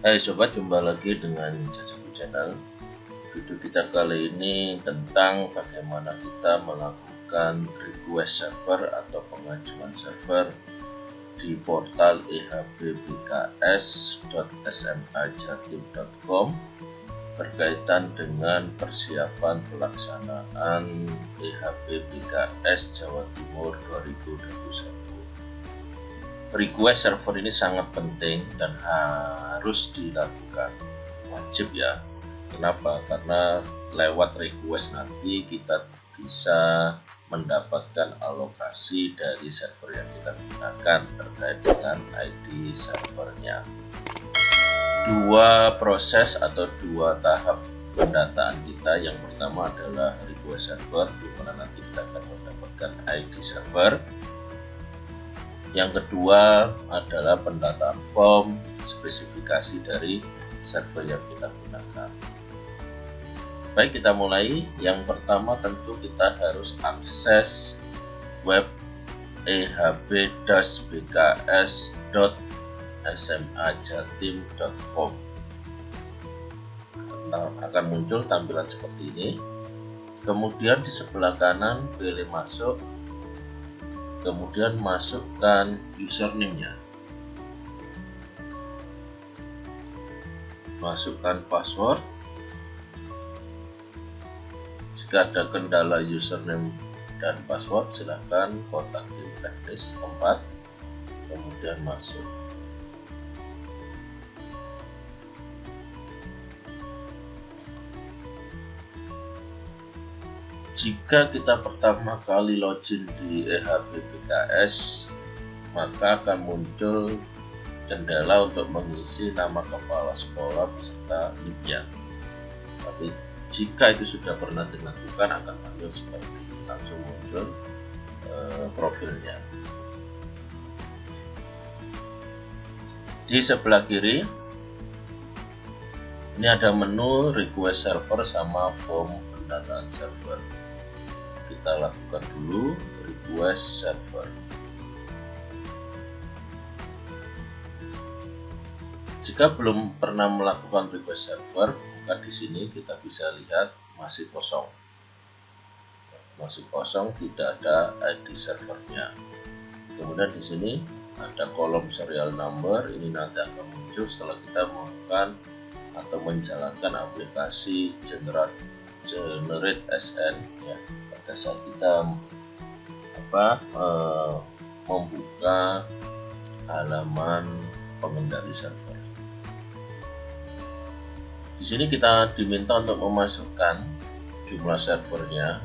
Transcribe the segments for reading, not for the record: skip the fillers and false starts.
Hai sobat, jumpa lagi dengan Jajaku Channel. Video kita kali ini tentang bagaimana kita melakukan request server atau pengajuan server di portal ehbpks.smajatim.com berkaitan dengan persiapan pelaksanaan EHBPKS Jawa Timur 2021. Request server ini sangat penting dan harus dilakukan, wajib ya. Kenapa? Karena lewat request nanti kita bisa mendapatkan alokasi dari server yang kita gunakan terkait dengan ID servernya. Dua proses atau dua tahap pendataan kita. Yang pertama adalah request server, di mana nanti kita akan mendapatkan ID server. Yang kedua adalah pendataan form spesifikasi dari server yang kita gunakan. Baik, kita mulai. Yang pertama tentu kita harus akses web ehbks.smajatim.com. Akan muncul tampilan seperti ini. Kemudian di sebelah kanan pilih masuk. Kemudian masukkan username-nya, masukkan password. Jika ada kendala username dan password, silahkan kontak tim teknis tempat, kemudian masuk. Jika kita pertama kali login di EHBPKS, maka akan muncul jendela untuk mengisi nama kepala sekolah beserta NIP-nya. Tapi jika itu sudah pernah dilakukan, akan muncul seperti ini, langsung muncul profilnya. Di sebelah kiri ini ada menu request server sama form pendataan server. Kita lakukan dulu request server. Jika belum pernah melakukan request server, maka di sini kita bisa lihat masih kosong. Masih kosong, tidak ada ID servernya. Kemudian di sini ada kolom serial number, ini nanti akan muncul setelah kita melakukan atau menjalankan aplikasi Generate SN ya. Pada saat kita membuka halaman pengendali server. Di sini kita diminta untuk memasukkan jumlah servernya,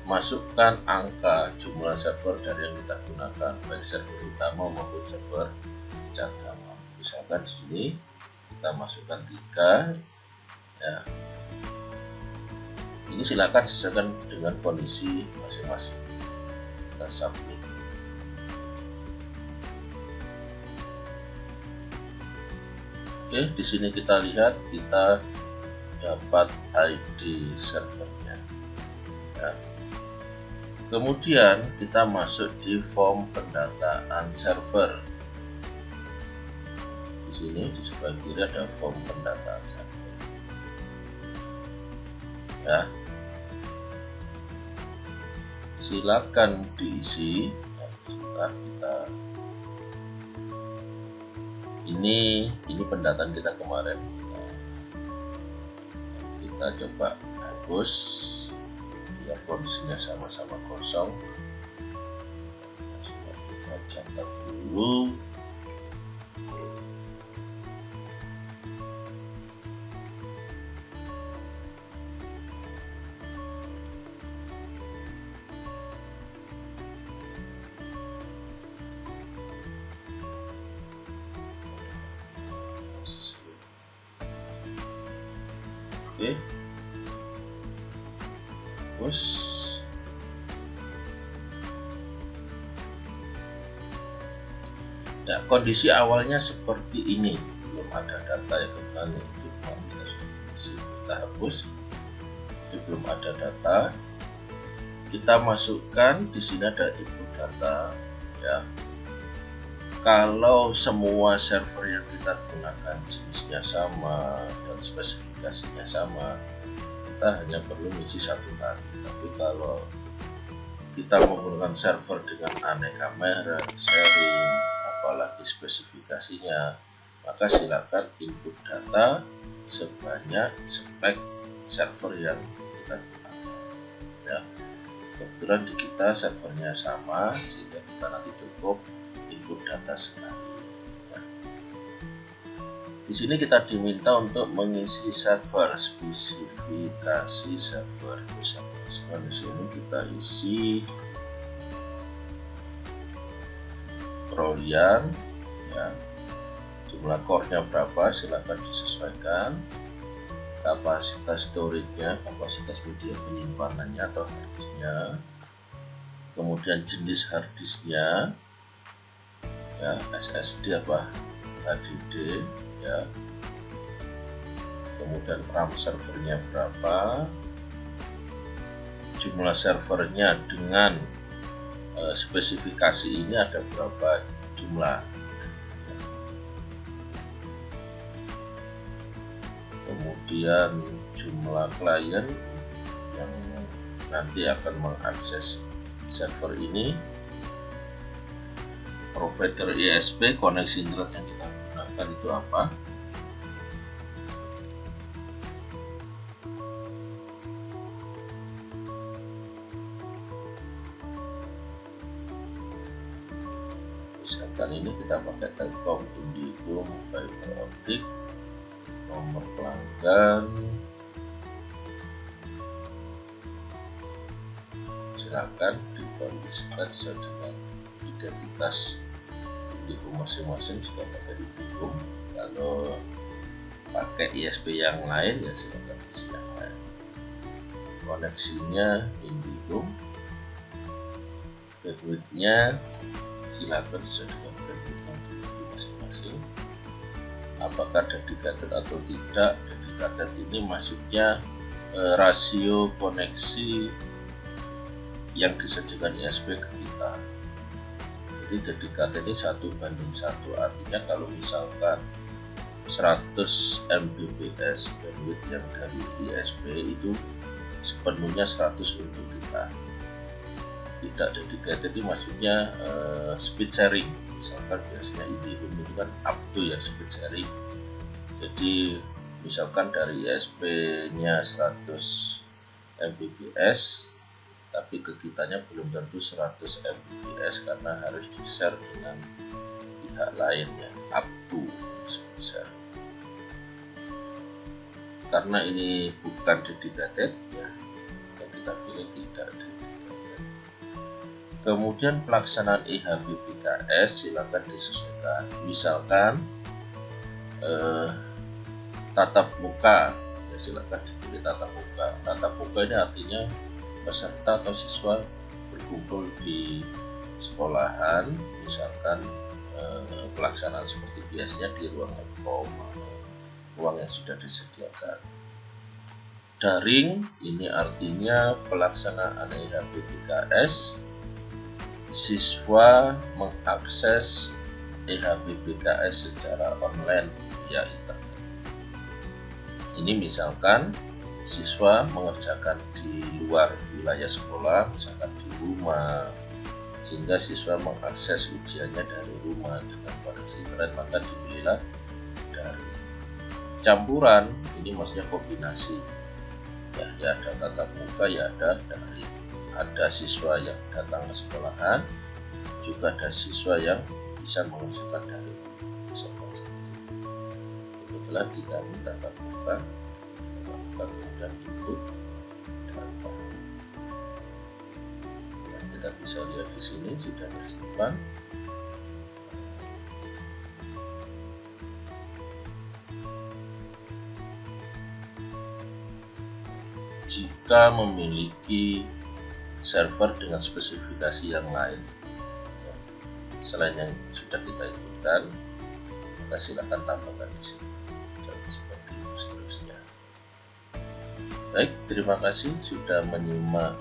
masukkan angka jumlah server dari yang kita gunakan, baik server utama maupun server cadangan. Misalkan di sini kita masukkan 3 ya. Ini silakan disesuaikan dengan kondisi masing-masing. Kita submit. Oke, di sini kita lihat kita dapat ID servernya. Ya. Kemudian kita masuk di form pendataan server. Di sini di sebelah kiri ada form pendataan server. Ya. Silakan diisi. Sebentar, ini pendataan kita kemarin. Kita coba hapus biar kondisinya sama-sama kosong. Kita catat dulu. Oke, terus ya, kondisi awalnya seperti ini, belum ada data ya, kembali itu kita hapus, itu belum ada data. Kita masukkan di sini ada input data ya. Kalau semua server yang kita gunakan jenisnya sama dan spesifikasinya sama, kita hanya perlu mengisi 1 hari. Tapi kalau kita menggunakan server dengan aneka merek, sharing, apalagi spesifikasinya, maka silakan input data sebanyak spek server yang kita gunakan. Ya, kebetulan di kita servernya sama, sehingga kita nanti cukup input data sekali. Ya. Di sini kita diminta untuk mengisi server, spesifikasi server. Misalkan di sini kita isi Rolian, ya. Jumlah core-nya berapa, silakan disesuaikan. Kapasitas storage-nya, kapasitas media penyimpanannya atau harddisknya, kemudian jenis harddisknya, ya, SSD apa HDD, ya, kemudian RAM servernya berapa, jumlah servernya dengan spesifikasi ini ada berapa jumlah, kemudian jumlah klien yang nanti akan mengakses server ini, provider ISP, koneksi internet yang kita gunakan itu apa, misalkan ini kita pakai Telkom, Indigo, fiber optik, nomor pelanggan, silakan dikondisikan sesuai dengan identitas Indigo masing-masing jika pakai Indigo. Kalau pakai ISP yang lain ya silakan isi yang lain. Koneksinya Indigo, bandwidth-nya silakan sesuai dengan bandwidth yang dimiliki masing-masing. Apakah dedicated atau tidak? Dedicated ini maksudnya rasio koneksi yang disediakan ISP ke kita. Jadi dedicated ini 1:1, artinya kalau misalkan 100 Mbps bandwidth yang dari ISP itu sepenuhnya 100 untuk kita. Tidak dedicated itu maksudnya speed sharing. Misalkan biasanya Indigo itu kan up to ya speed sharing. Jadi misalkan dari ISP-nya 100 Mbps, tapi ke kitanya belum tentu 100 Mbps karena harus di-share dengan pihak lain ya, up to speed sharing. Karena ini bukan dedicated ya, kita pilih tidak dedicated. Kemudian pelaksanaan eHBPKS silakan disesuaikan. Misalkan tatap muka, ya silakan dipilih tatap muka. Tatap muka ini artinya peserta atau siswa berkumpul di sekolahan, misalkan pelaksanaan seperti biasanya di ruang Helcom, ruang yang sudah disediakan. Daring ini artinya pelaksanaan eHBPKS, siswa mengakses eHBPKS secara online via internet. Ini misalkan siswa mengerjakan di luar wilayah sekolah, misalkan di rumah, sehingga siswa mengakses ujiannya dari rumah dengan koneksi internet, maka dipilihlah dari. Campuran ini maksudnya kombinasi, ya ada tatap muka, ya ada dari. Ada siswa yang datang ke sekolahan, juga ada siswa yang bisa mengerjakan dari rumah. Kebetulan di kami tatap muka, kemudian input data. Dan kita bisa lihat di sini sudah tersimpan. Jika memiliki server dengan spesifikasi yang lain selain yang sudah kita inputkan, maka silakan tambahkan di sini. Dan seperti itu seterusnya. Baik, terima kasih sudah menyimak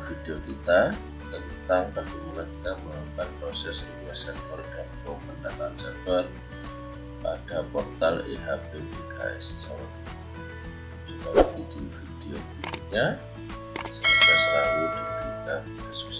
video kita. tentang bagaimana kita melakukan proses request server dan form pendataan server pada portal EHB3S. Jumpa lagi di video berikutnya. Semoga selalu diberikan kesuksesan.